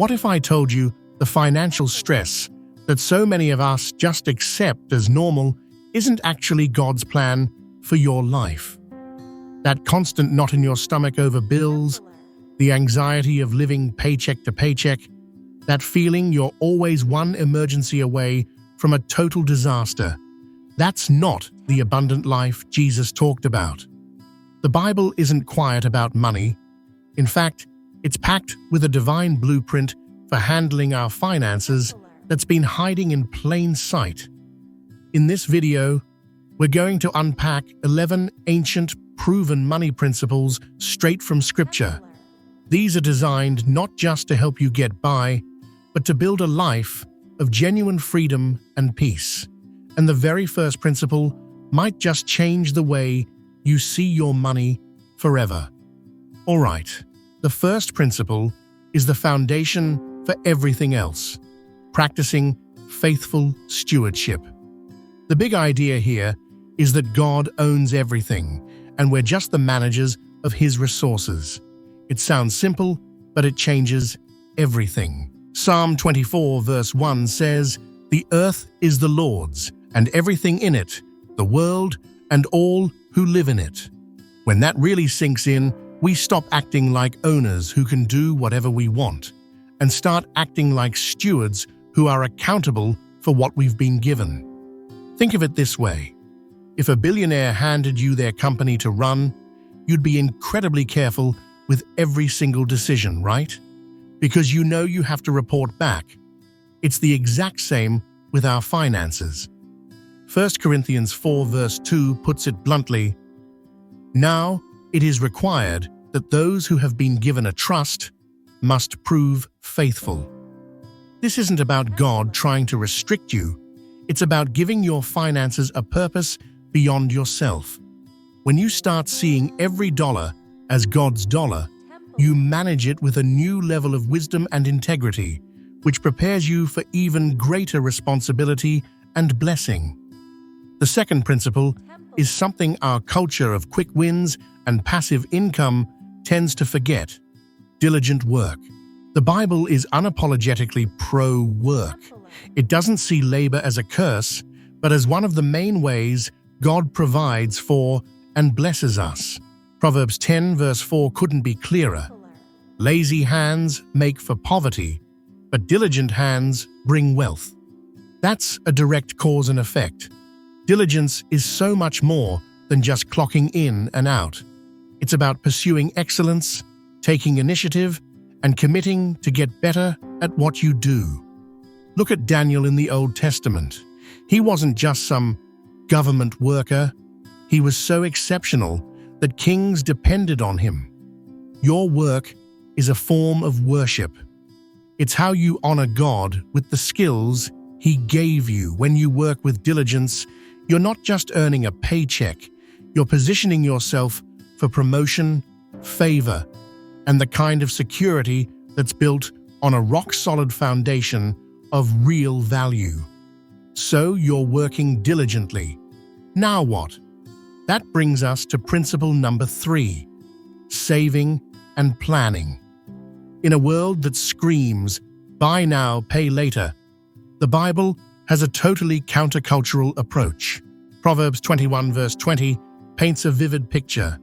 What if I told you the financial stress that so many of us just accept as normal isn't actually God's plan for your life? That constant knot in your stomach over bills, the anxiety of living paycheck to paycheck, that feeling you're always one emergency away from a total disaster. That's not the abundant life Jesus talked about. The Bible isn't quiet about money. In fact, it's packed with a divine blueprint for handling our finances that's been hiding in plain sight. In this video, we're going to unpack 11 ancient, proven money principles straight from Scripture. These are designed not just to help you get by, but to build a life of genuine freedom and peace. And the very first principle might just change the way you see your money forever. All right, the first principle is the foundation for everything else: practicing faithful stewardship. The big idea here is that God owns everything, and we're just the managers of His resources. It sounds simple, but it changes everything. Psalm 24 verse 1 says, "The earth is the Lord's, and everything in it, the world and all who live in it." When that really sinks in, we stop acting like owners who can do whatever we want, and start acting like stewards who are accountable for what we've been given. Think of it this way. If a billionaire handed you their company to run, you'd be incredibly careful with every single decision, right? Because you know you have to report back. It's the exact same with our finances. 1 Corinthians 4 verse 2 puts it bluntly, "Now it is required that those who have been given a trust must prove faithful." This isn't about God trying to restrict you. It's about giving your finances a purpose beyond yourself. When you start seeing every dollar as God's dollar, you manage it with a new level of wisdom and integrity, which prepares you for even greater responsibility and blessing. The second principle is something our culture of quick wins and passive income tends to forget: diligent work. The Bible is unapologetically pro-work. It doesn't see labor as a curse, but as one of the main ways God provides for and blesses us. Proverbs 10 verse 4 couldn't be clearer. "Lazy hands make for poverty, but diligent hands bring wealth." That's a direct cause and effect. Diligence is so much more than just clocking in and out. It's about pursuing excellence, taking initiative, and committing to get better at what you do. Look at Daniel in the Old Testament. He wasn't just some government worker. He was so exceptional that kings depended on him. Your work is a form of worship. It's how you honor God with the skills He gave you. When you work with diligence, you're not just earning a paycheck, you're positioning yourself for promotion, favor, and the kind of security that's built on a rock-solid foundation of real value. So you're working diligently. Now what? That brings us to principle number 3, saving and planning. In a world that screams, "Buy now, pay later," the Bible has a totally countercultural approach. Proverbs 21 verse 20 paints a vivid picture.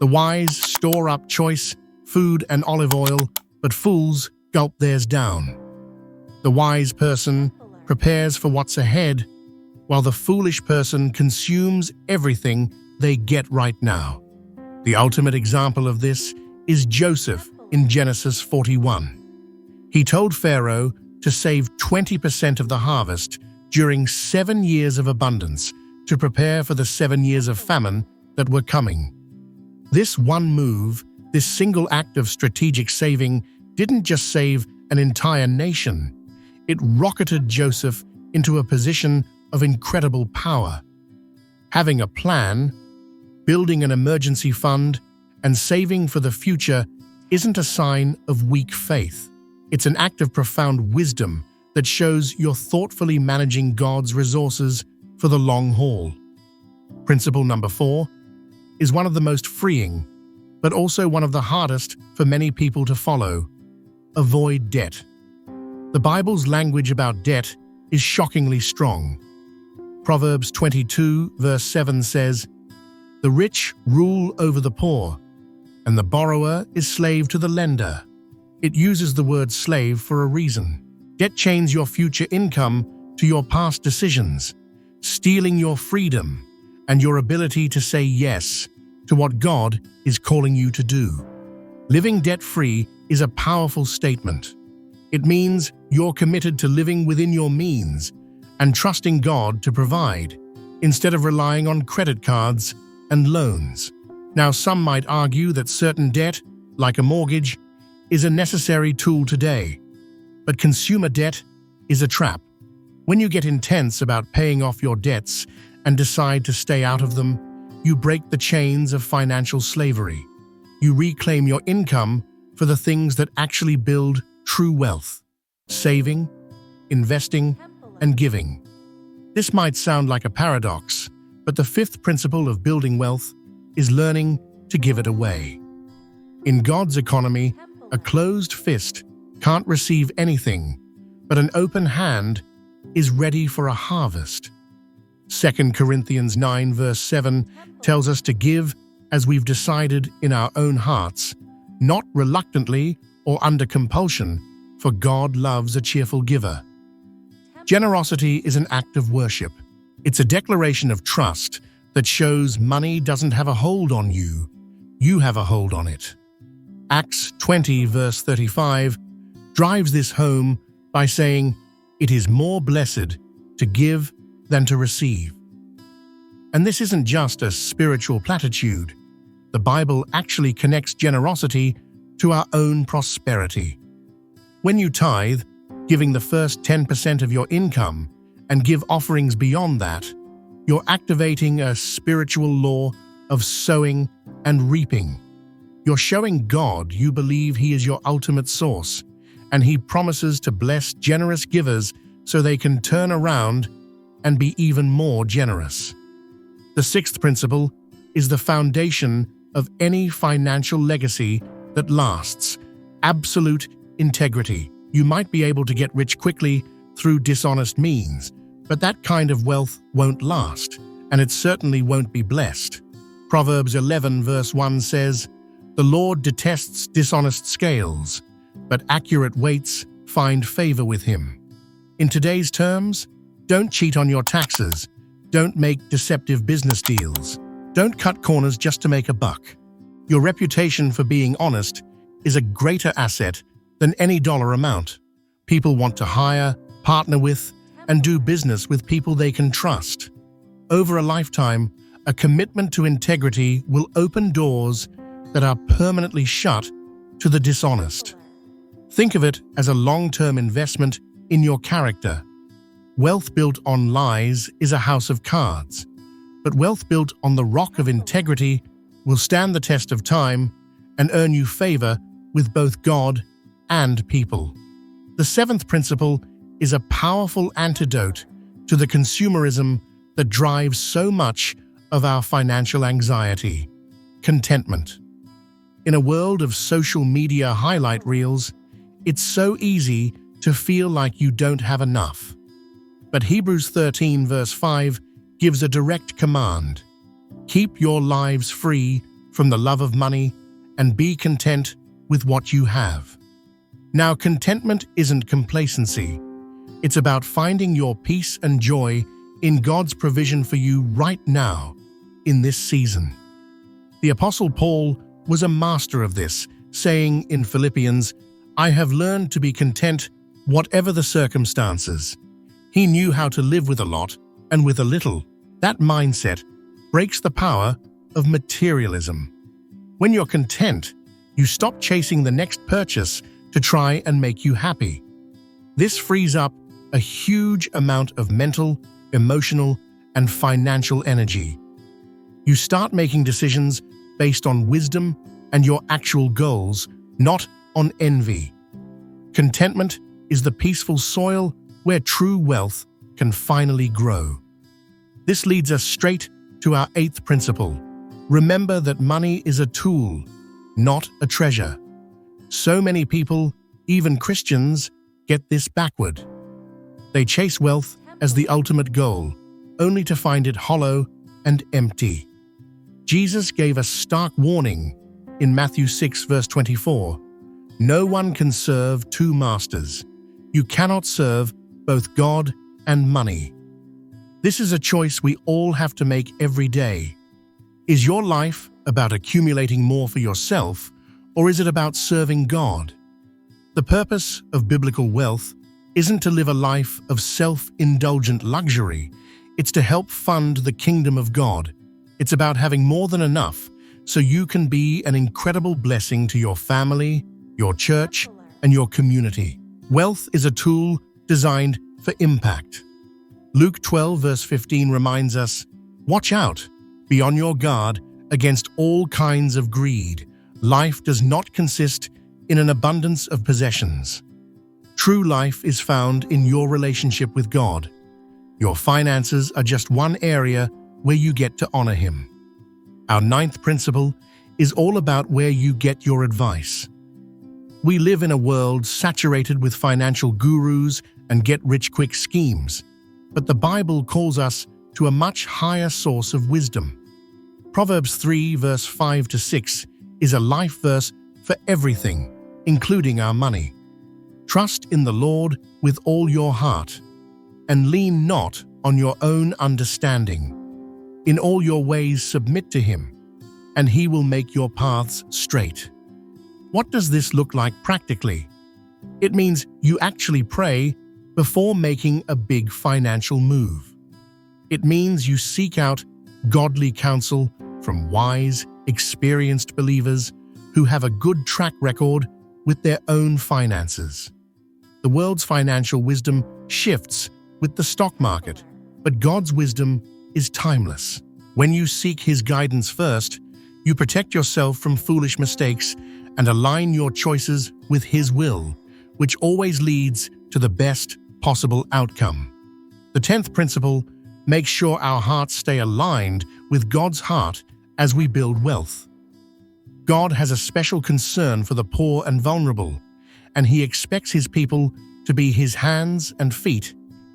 "The wise store up choice food and olive oil, but fools gulp theirs down." The wise person prepares for what's ahead, while the foolish person consumes everything they get right now. The ultimate example of this is Joseph in Genesis 41. He told Pharaoh to save 20% of the harvest during 7 years of abundance to prepare for the 7 years of famine that were coming. This one move, this single act of strategic saving, didn't just save an entire nation. It rocketed Joseph into a position of incredible power. Having a plan, building an emergency fund, and saving for the future isn't a sign of weak faith. It's an act of profound wisdom that shows you're thoughtfully managing God's resources for the long haul. Principle number 4 is one of the most freeing, but also one of the hardest for many people to follow. avoid debt. The Bible's language about debt is shockingly strong. Proverbs 22, verse 7 says, "The rich rule over the poor, and the borrower is slave to the lender." It uses the word slave for a reason. Debt chains your future income to your past decisions, stealing your freedom and your ability to say yes to what God is calling you to do. Living debt-free is a powerful statement. It means you're committed to living within your means and trusting God to provide, instead of relying on credit cards and loans. Now, some might argue that certain debt, like a mortgage, is a necessary tool today. But consumer debt is a trap. When you get intense about paying off your debts and decide to stay out of them, you break the chains of financial slavery. You reclaim your income for the things that actually build true wealth: saving, investing, and giving. This might sound like a paradox, but the fifth principle of building wealth is learning to give it away. In God's economy, a closed fist can't receive anything, but an open hand is ready for a harvest. 2 Corinthians 9 verse 7 tells us to give as we've decided in our own hearts, not reluctantly or under compulsion, for God loves a cheerful giver. Generosity is an act of worship. It's a declaration of trust that shows money doesn't have a hold on you, you have a hold on it. Acts 20 verse 35 drives this home by saying, "It is more blessed to give than to receive." And this isn't just a spiritual platitude. The Bible actually connects generosity to our own prosperity. When you tithe, giving the first 10% of your income, and give offerings beyond that, you're activating a spiritual law of sowing and reaping. You're showing God you believe He is your ultimate source, and He promises to bless generous givers so they can turn around and be even more generous. The sixth principle is the foundation of any financial legacy that lasts: absolute integrity. You might be able to get rich quickly through dishonest means, but that kind of wealth won't last, and it certainly won't be blessed. Proverbs 11 verse 1 says, "The Lord detests dishonest scales, but accurate weights find favor with Him." In today's terms, don't cheat on your taxes, don't make deceptive business deals, don't cut corners just to make a buck. Your reputation for being honest is a greater asset than any dollar amount. People want to hire, partner with, and do business with people they can trust. Over a lifetime, a commitment to integrity will open doors that are permanently shut to the dishonest. Think of it as a long-term investment in your character. Wealth built on lies is a house of cards, but wealth built on the rock of integrity will stand the test of time and earn you favor with both God and people. The seventh principle is a powerful antidote to the consumerism that drives so much of our financial anxiety: contentment. In a world of social media highlight reels, it's so easy to feel like you don't have enough. But Hebrews 13 verse 5 gives a direct command: keep your lives free from the love of money and be content with what you have. Now, contentment isn't complacency. It's about finding your peace and joy in God's provision for you right now, in this season. The Apostle Paul was a master of this, saying in Philippians, "I have learned to be content whatever the circumstances." He knew how to live with a lot and with a little. That mindset breaks the power of materialism. When you're content, you stop chasing the next purchase to try and make you happy. This frees up a huge amount of mental, emotional, and financial energy. You start making decisions based on wisdom and your actual goals, not on envy. Contentment is the peaceful soil where true wealth can finally grow. This leads us straight to our eighth principle. Remember that money is a tool, not a treasure. So many people, Even Christians get this backward. They chase wealth as the ultimate goal, only to find it hollow and empty. Jesus gave a stark warning in Matthew 6, verse 24. No one can serve two masters. You cannot serve both God and money. This is a choice we all have to make every day. Is your life about accumulating more for yourself, or is it about serving God? The purpose of biblical wealth isn't to live a life of self-indulgent luxury. It's to help fund the kingdom of God. It's about having more than enough so you can be an incredible blessing to your family, your church, and your community. Wealth is a tool designed for impact. Luke 12, verse 15 reminds us, "Watch out, be on your guard against all kinds of greed. Life does not consist in an abundance of possessions." True life is found in your relationship with God. Your finances are just one area where you get to honor Him. Our ninth principle is all about where you get your advice. We live in a world saturated with financial gurus and get-rich-quick schemes, but the Bible calls us to a much higher source of wisdom. Proverbs 3, verse 5 to 6 is a life verse for everything, including our money. Trust in the Lord with all your heart, and lean not on your own understanding. In all your ways submit to Him, and He will make your paths straight. What does this look like practically? It means you actually pray before making a big financial move. It means you seek out godly counsel from wise, experienced believers who have a good track record with their own finances. The world's financial wisdom shifts with the stock market, but God's wisdom is timeless. When you seek His guidance first, you protect yourself from foolish mistakes and align your choices with His will, which always leads to the best possible outcome. The 10th principle makes sure our hearts stay aligned with God's heart as we build wealth. God has a special concern for the poor and vulnerable, and He expects His people to be His hands and feet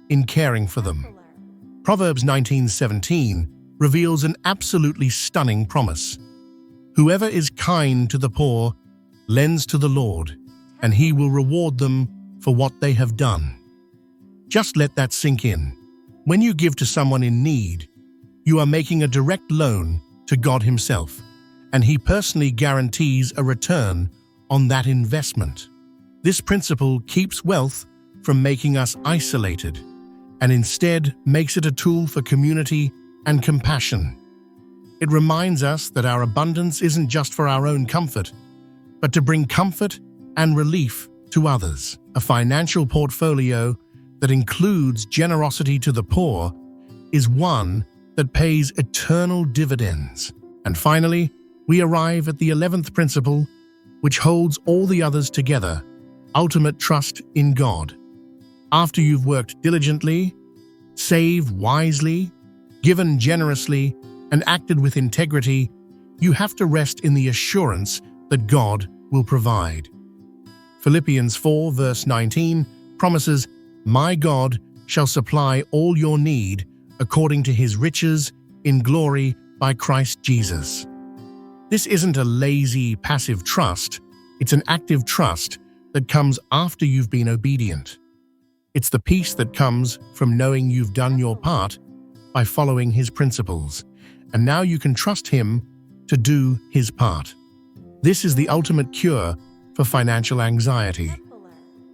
in caring for them. Proverbs 19:17 reveals an absolutely stunning promise. Whoever is kind to the poor lends to the Lord, and He will reward them for what they have done. Just let that sink in. When you give to someone in need, you are making a direct loan to God Himself, and He personally guarantees a return on that investment. This principle keeps wealth from making us isolated, and instead makes it a tool for community and compassion. It reminds us that our abundance isn't just for our own comfort, but to bring comfort and relief to others. A financial portfolio that includes generosity to the poor is one that pays eternal dividends. And finally, we arrive at the 11th principle, which holds all the others together: ultimate trust in God. After you've worked diligently, saved wisely, given generously, and acted with integrity, you have to rest in the assurance that God will provide. Philippians 4, verse 19 promises, "My God shall supply all your need according to His riches in glory by Christ Jesus." This isn't a lazy, passive trust. It's an active trust that comes after you've been obedient. It's the peace that comes from knowing you've done your part by following His principles, and now you can trust Him to do His part. This is the ultimate cure for financial anxiety.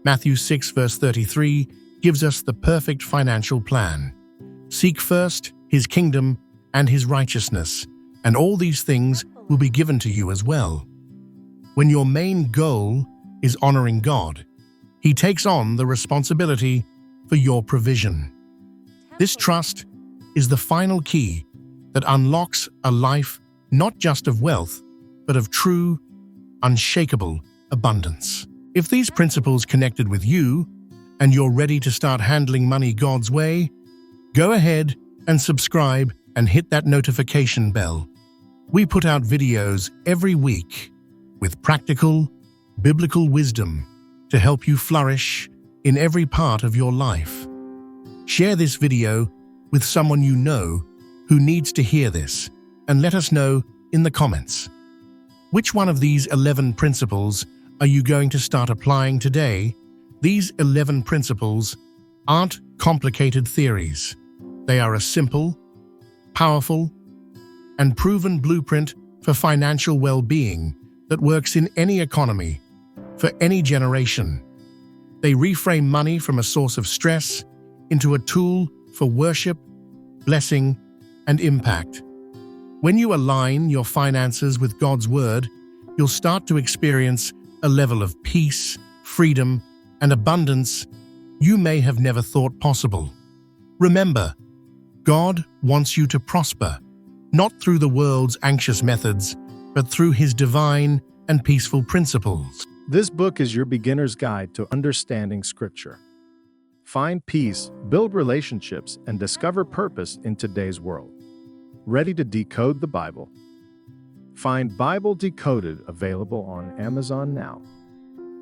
Matthew 6, verse 33 gives us the perfect financial plan. Seek first His kingdom and His righteousness, and all these things will be given to you as well. When your main goal is honoring God, He takes on the responsibility for your provision. This trust is the final key that unlocks a life not just of wealth, but of true, unshakable abundance. If these principles connected with you, and you're ready to start handling money God's way, go ahead and subscribe and hit that notification bell. We put out videos every week with practical, biblical wisdom to help you flourish in every part of your life. Share this video with someone you know who needs to hear this, and let us know in the comments. Which one of these 11 principles are you going to start applying today? These 11 principles aren't complicated theories. They are a simple, powerful, and proven blueprint for financial well-being that works in any economy, for any generation. They reframe money from a source of stress into a tool for worship, blessing, and impact. When you align your finances with God's Word, you'll start to experience a level of peace, freedom, and abundance you may have never thought possible. Remember, God wants you to prosper, not through the world's anxious methods, but through His divine and peaceful principles. This book is your beginner's guide to understanding Scripture. Find peace, build relationships, and discover purpose in today's world. Ready to decode the Bible? Find Bible Decoded available on Amazon now.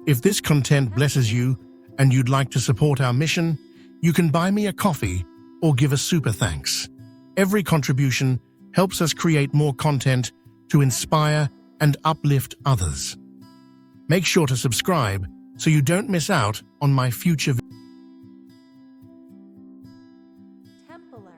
If this content blesses you and you'd like to support our mission, you can buy me a coffee or give a super thanks. Every contribution helps us create more content to inspire and uplift others. Make sure to subscribe so you don't miss out on my future videos. Templar.